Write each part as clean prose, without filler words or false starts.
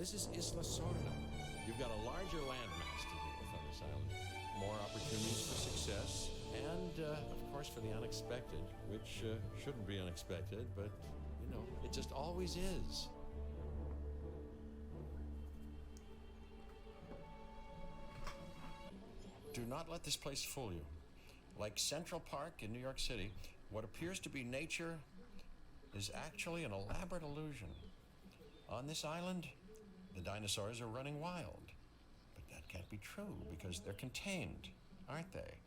This is Isla Sorna. You've got a larger landmass to deal with on this island. More opportunities for success, and, of course, for the unexpected, which shouldn't be unexpected, but, you know, it just always is. Do not let this place fool you. Like Central Park in New York City, what appears to be nature is actually an elaborate illusion. On this island, the dinosaurs are running wild. But that can't be true because they're contained, aren't they?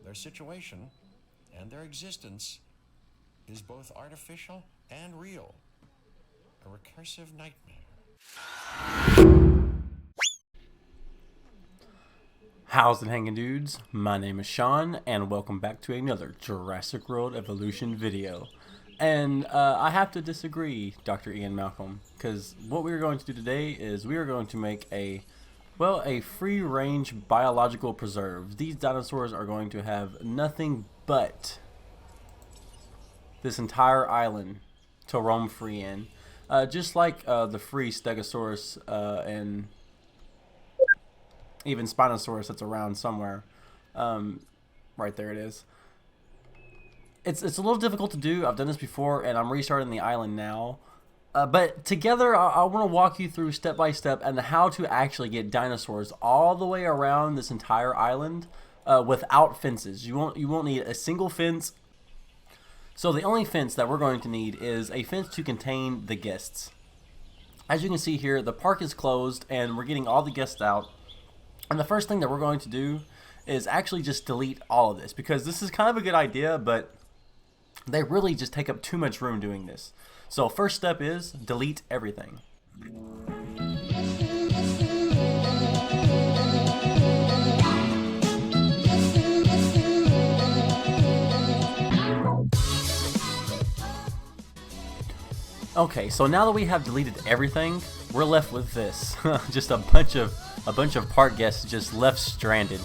Their situation and their existence is both artificial and real. A recursive nightmare. How's it hanging, dudes? My name is Sean, and welcome back to another Jurassic World Evolution video. And I have to disagree, Dr. Ian Malcolm, because what we're going to do today is we are going to make a free-range biological preserve. These dinosaurs are going to have nothing but this entire island to roam free in. Just like the free Stegosaurus and even Spinosaurus that's around somewhere. Right there it is. It's a little difficult to do. I've done this before, and I'm restarting the island now. But together, I want to walk you through step by step and how to actually get dinosaurs all the way around this entire island without fences. You won't need a single fence. So the only fence that we're going to need is a fence to contain the guests. As you can see here, the park is closed, and we're getting all the guests out. And the first thing that we're going to do is actually just delete all of this, because this is kind of a good idea, but they really just take up too much room doing this. So first step is delete everything. Okay, so now that we have deleted everything, we're left with this. Just a bunch of park guests just left stranded.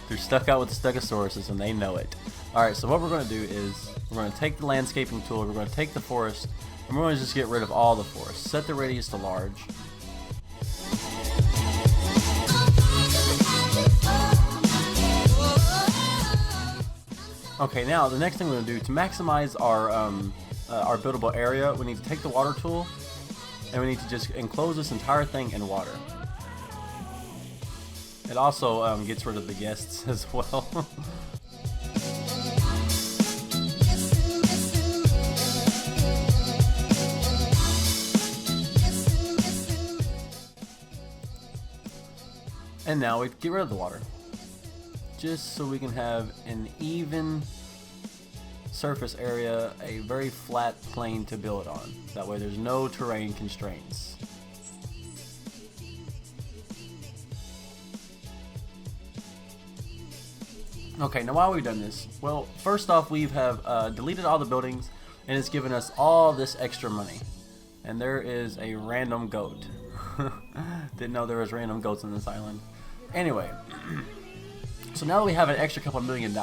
They're stuck out with the Stegosauruses and they know it. Alright, so what we're going to do is we're going to take the landscaping tool, we're going to take the forest, and we're going to just get rid of all the forest. Set the radius to large. Okay, now the next thing we're going to do to maximize our buildable area, we need to take the water tool and we need to just enclose this entire thing in water. It also gets rid of the guests as well. And now we get rid of the water, just so we can have an even surface area, a very flat plane to build on. That way there's no terrain constraints. Okay, now why have we done this? Well, first off, we have deleted all the buildings, and it's given us all this extra money. And there is a random goat. Didn't know there was random goats on this island. Anyway, so now that we have an extra couple $1 million,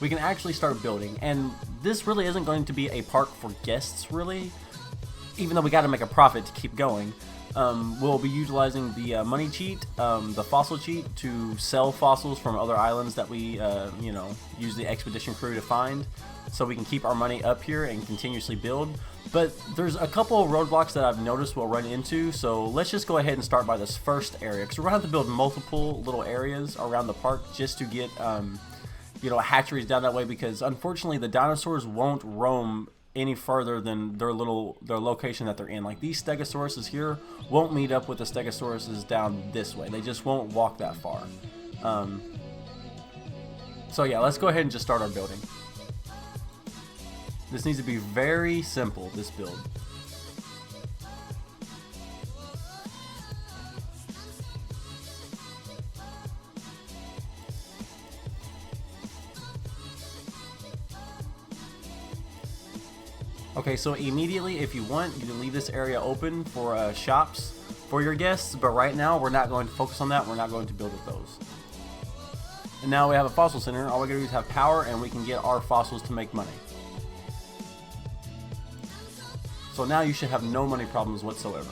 we can actually start building. And this really isn't going to be a park for guests, really, even though we got to make a profit to keep going. We'll be utilizing the money cheat, the fossil cheat, to sell fossils from other islands that we, use the expedition crew to find, so we can keep our money up here and continuously build. But there's a couple of roadblocks that I've noticed we'll run into, so let's just go ahead and start by this first area, because we're going to have to build multiple little areas around the park just to get, hatcheries down that way, because unfortunately the dinosaurs won't roam any further than their location that they're in. Like these Stegosauruses here won't meet up with the Stegosauruses down this way. They just won't walk that far. So yeah, let's go ahead and just start our building. This needs to be very simple, this build. Okay, so immediately, if you want, you can leave this area open for shops for your guests, but right now we're not going to focus on that. We're not going to build with those. And now we have a fossil center. All we gotta do is have power, and we can get our fossils to make money. So now you should have no money problems whatsoever.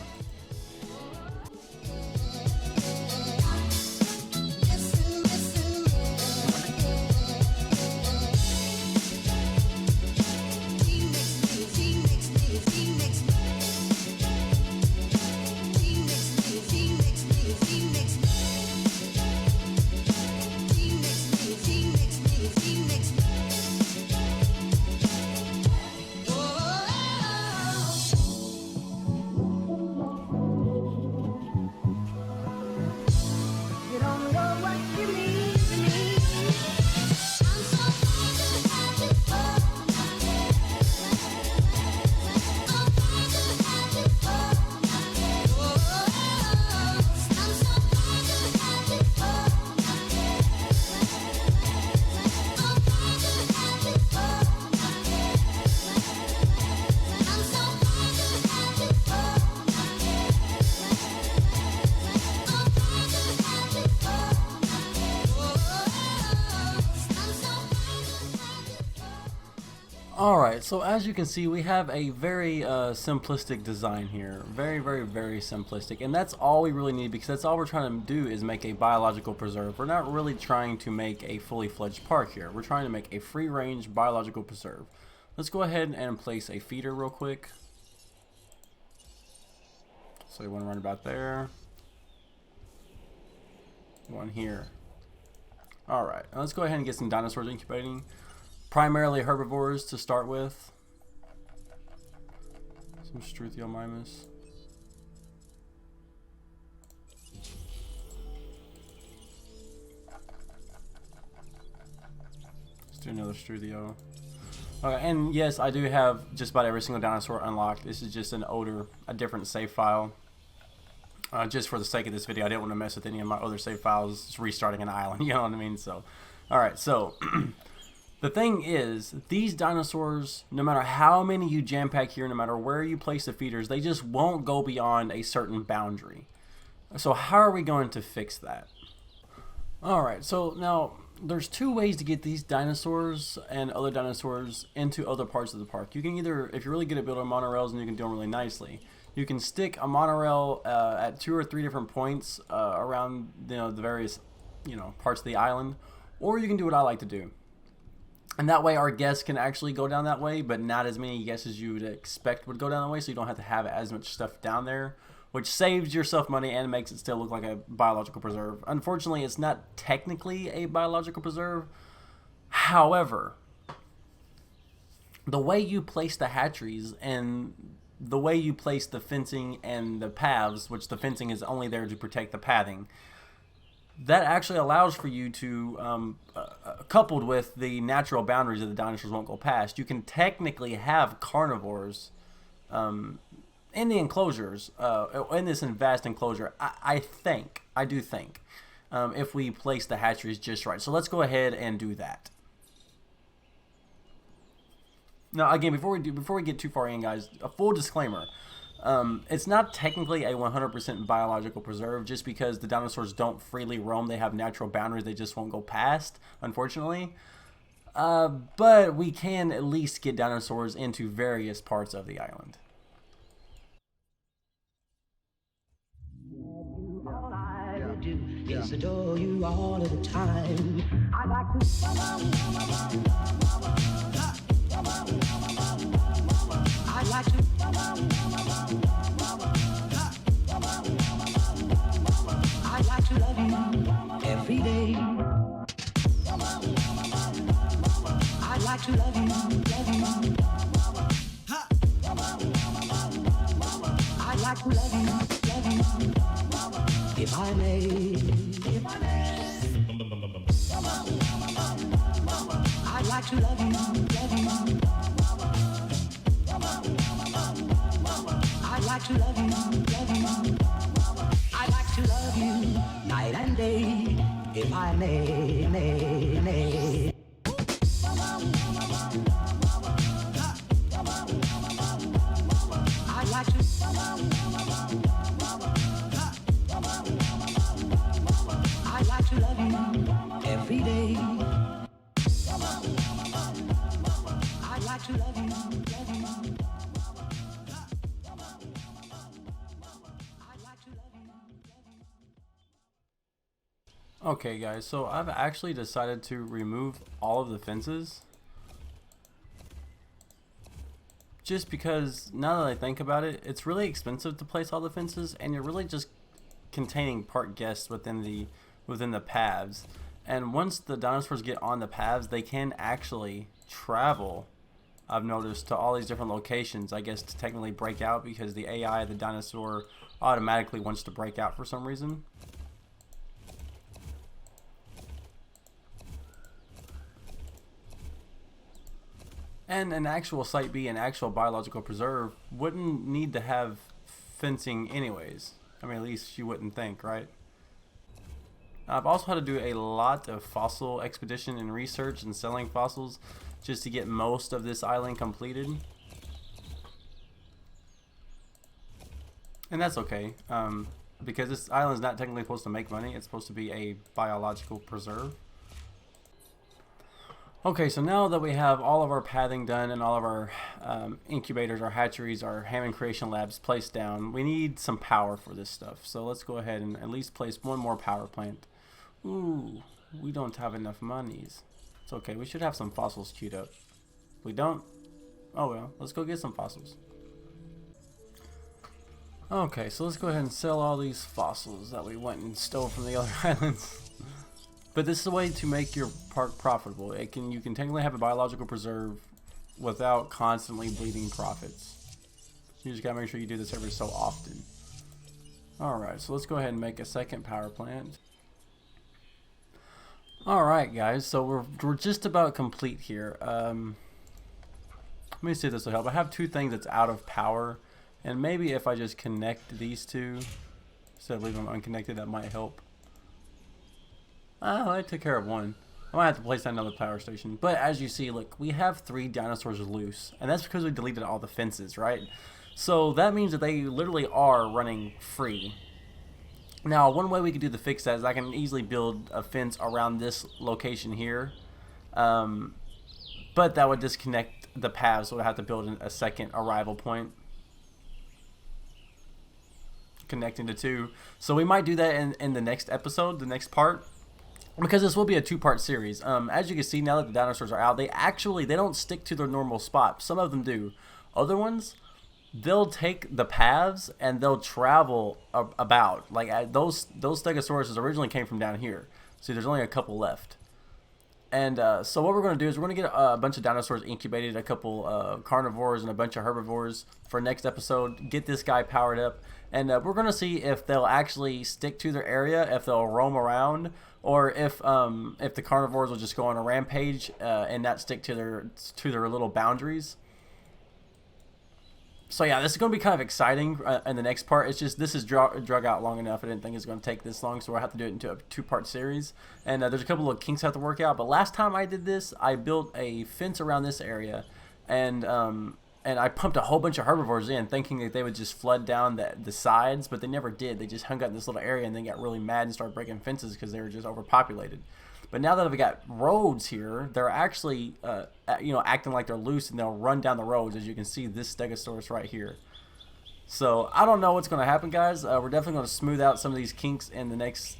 Alright, so as you can see, we have a very simplistic design here. Very, very, very simplistic. And that's all we really need, because that's all we're trying to do is make a biological preserve. We're not really trying to make a fully fledged park here. We're trying to make a free-range biological preserve. Let's go ahead and place a feeder real quick. So we want to run about there. One here. Alright, let's go ahead and get some dinosaurs incubating. Primarily herbivores to start with. Some Struthiomimus. Let's do another Struthio. Okay, and yes, I do have just about every single dinosaur unlocked. This is just a different save file. Just for the sake of this video, I didn't want to mess with any of my other save files. Just restarting an island, you know what I mean? So, alright, so the thing is, these dinosaurs, no matter how many you jam pack here, no matter where you place the feeders, they just won't go beyond a certain boundary. So how are we going to fix that? Alright, so now there's two ways to get these dinosaurs and other dinosaurs into other parts of the park. You can either, if you're really good at building monorails and you can do them really nicely, you can stick a monorail at 2 or 3 different points around the various parts of the island, or you can do what I like to do. And that way our guests can actually go down that way, but not as many guests as you would expect would go down that way, so you don't have to have as much stuff down there, which saves yourself money and makes it still look like a biological preserve. Unfortunately, it's not technically a biological preserve. However, the way you place the hatcheries and the way you place the fencing and the paths, which the fencing is only there to protect the pathing, that actually allows for you to, coupled with the natural boundaries that the dinosaurs won't go past, you can technically have carnivores in the enclosures, in this vast enclosure. I do think, if we place the hatcheries just right. So let's go ahead and do that. Now, again, before we get too far in, guys, a full disclaimer. It's not technically a 100% biological preserve just because the dinosaurs don't freely roam. They have natural boundaries they just won't go past, unfortunately. But we can at least get dinosaurs into various parts of the island. All I do is adore you all of the time. I like to. I like to. I like to love you every day. I like to love you, love you. I like to love you. If I may, I like to love you, love you. I like to love you, love you. I like to love you night and day, if I may. I like to. I like to love you every day. I like to love you, love you. I like to love you, love you. Okay, guys, so I've actually decided to remove all of the fences. Just because, now that I think about it, it's really expensive to place all the fences, and you're really just containing park guests within the paths. And once the dinosaurs get on the paths, they can actually travel, I've noticed, to all these different locations, I guess, to technically break out, because the AI, the dinosaur, automatically wants to break out for some reason. And an actual Site B, an actual biological preserve, wouldn't need to have fencing anyways. I mean, at least you wouldn't think, right? I've also had to do a lot of fossil expedition and research and selling fossils just to get most of this island completed. And that's okay, because this island's not technically supposed to make money. It's supposed to be a biological preserve. Okay, so now that we have all of our pathing done and all of our incubators, our hatcheries, our Hammond Creation Labs placed down, we need some power for this stuff. So let's go ahead and at least place one more power plant. Ooh, we don't have enough monies. It's okay, we should have some fossils queued up. We don't? Oh well, let's go get some fossils. Okay, so let's go ahead and sell all these fossils that we went and stole from the other islands. But this is a way to make your park profitable. You can technically have a biological preserve without constantly bleeding profits. You just gotta make sure you do this every so often. Alright, so let's go ahead and make a second power plant. Alright guys, so we're just about complete here. Let me see if this will help. I have two things that's out of power, and maybe if I just connect these two instead of leaving them unconnected, that might help. Oh, I took care of one. I might have to place another power station. But as you see, look, we have 3 dinosaurs loose. And that's because we deleted all the fences, right? So that means that they literally are running free. Now, one way we could do to fix that is I can easily build a fence around this location here. But that would disconnect the paths, so I'd have to build a second arrival point connecting the two. So we might do that in the next episode, the next part. Because this will be a 2-part series. As you can see, now that the dinosaurs are out, they don't stick to their normal spot. Some of them do. Other ones, they'll take the paths and they'll travel about. Like those Stegosauruses originally came from down here. See, there's only a couple left. And so what we're going to do is we're going to get a bunch of dinosaurs incubated, a couple carnivores and a bunch of herbivores for next episode. Get this guy powered up. And we're going to see if they'll actually stick to their area, if they'll roam around, or if the carnivores will just go on a rampage and not stick to their little boundaries. So yeah, this is going to be kind of exciting in the next part. It's just this is drug out long enough. I didn't think it was going to take this long, so we'll have to do it into a 2-part series. And there's a couple of kinks I have to work out. But last time I did this, I built a fence around this area, and I pumped a whole bunch of herbivores in, thinking that they would just flood down the sides, but they never did. They just hung out in this little area and then got really mad and started breaking fences because they were just overpopulated. But now that I've got roads here, they're actually, acting like they're loose, and they'll run down the roads. As you can see, this Stegosaurus right here. So I don't know what's going to happen, guys. We're definitely going to smooth out some of these kinks in the next.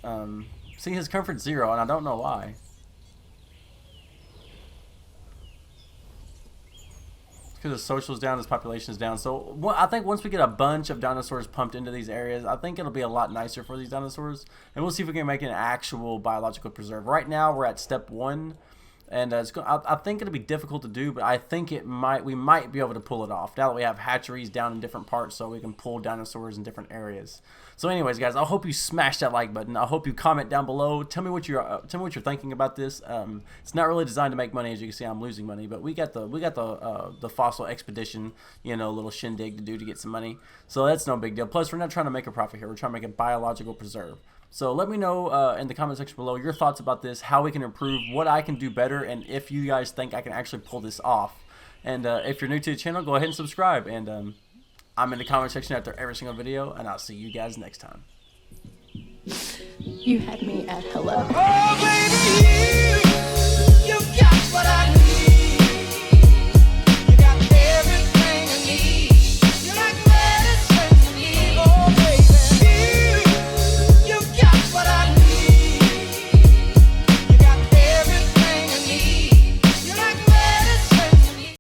See, his comfort's 0, and I don't know why. Because his social's down, his population's down. So I think once we get a bunch of dinosaurs pumped into these areas, I think it'll be a lot nicer for these dinosaurs. And we'll see if we can make an actual biological preserve. Right now, we're at step 1. And I think it'll be difficult to do, but I think we might be able to pull it off now that we have hatcheries down in different parts, so we can pull dinosaurs in different areas. So, anyways, guys, I hope you smash that like button. I hope you comment down below. Tell me what you're thinking about this. It's not really designed to make money, as you can see. I'm losing money, but we got the fossil expedition, little shindig to do to get some money. So that's no big deal. Plus, we're not trying to make a profit here. We're trying to make a biological preserve. So let me know in the comment section below your thoughts about this, how we can improve, what I can do better, and if you guys think I can actually pull this off. And if you're new to the channel, go ahead and subscribe. And I'm in the comment section after every single video, and I'll see you guys next time. You had me at hello. Oh, baby!